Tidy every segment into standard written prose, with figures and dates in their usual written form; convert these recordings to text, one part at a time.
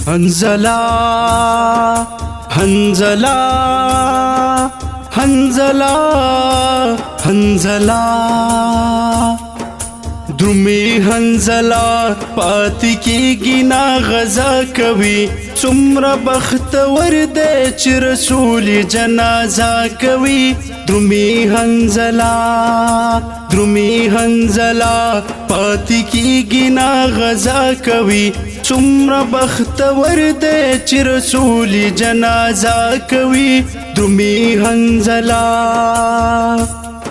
حنزلا حنزلا حنزلا حنزلا درومي حنزلا پاتې کېږي نا غزا کوي څومره بختور دی چې رسول جنازه کوي درومي حنزلا پاتې کېږي نا غزا کوي څومره بختور دی چې رسول جنازه کوي درومي حنزلا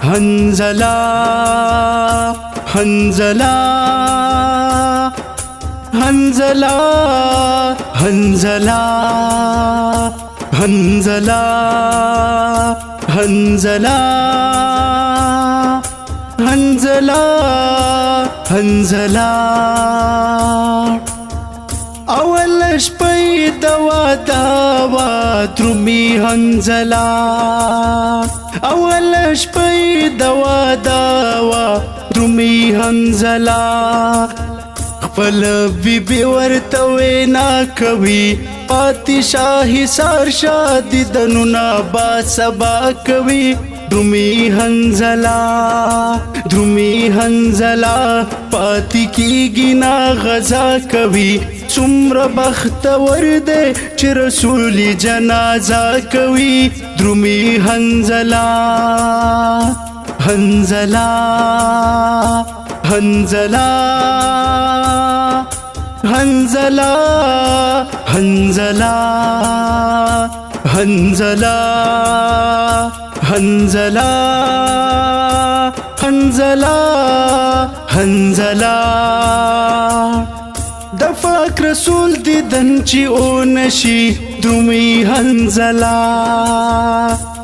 حنزلا حنزلا حنزلا حنزلا حنزلا حنزلا حنزلا حنزلا اول شپې دوا دوا درومي حنزلا اول شپې دوا دوا درومي حنزلا خپل بیبي ورته وینا کوي پاتې شاهي سار شادي دنونه با سبا کوي درومي حنزلا پاتې کېږي نا غزا کوي څومره بختور دی چې رسول جنازه کوي درومي حنزلا حنزلا حنزلا حنزلا حنزلا حنزلا حنزلا حنزلا حنزلا دفاق رسول دیدن چی او نشی درومي حنزلا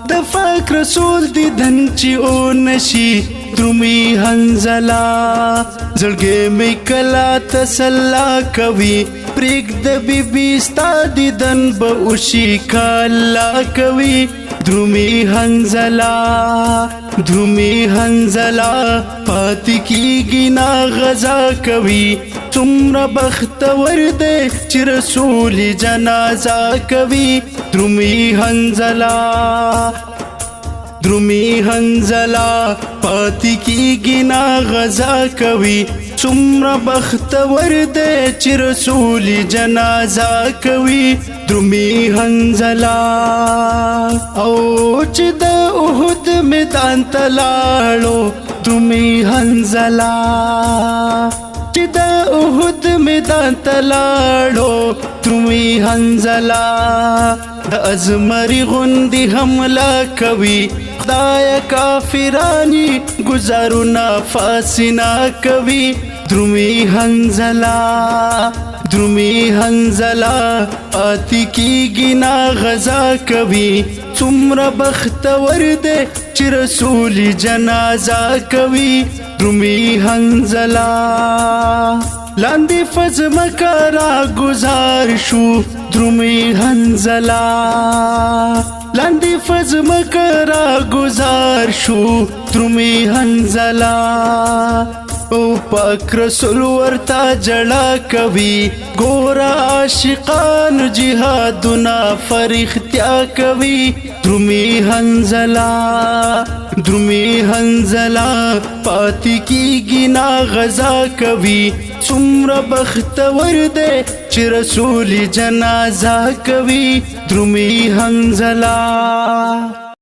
دفاق رسول دیدن چی او نشی درومي حنزلا زړګې مې کلا تسلا کوي پرېږ د بیبي ستا دیدن به وشي کاله کوي درومي حنزلا پاتې کېږي نا غزا کوي څومره بختور دی چې رسول جنازه کوي درومي حنزلا پاتې کېږي نا غزا کوي څومره بختور دی چې رسول جنازه کوي درومي حنزلا او چې د احد میدان ته لاړو درومي حنزلا چې د احد میدان ته لاړو درومي حنزلا د ازمري غوندې حمله کوي خدای کافرانی گزارونه فاسنا کوي درومي حنزلا پاتې کېږي نا غزا کوي څومره بختور دی چې رسول جنازه کوي درومي حنزلا لاندې فزمکه را گزار شو درومي حنزلا لاندې فزمکه را گزار شو درومي حنزلا او پاک رسول ورته جړه کوي ګوره عاشقان جهادونه فرښتیا کوي درومي حنزلا پاتې کېږي نا غزا کوي څومره بختور دی چې رسول جنازه کوي درومي حنزلا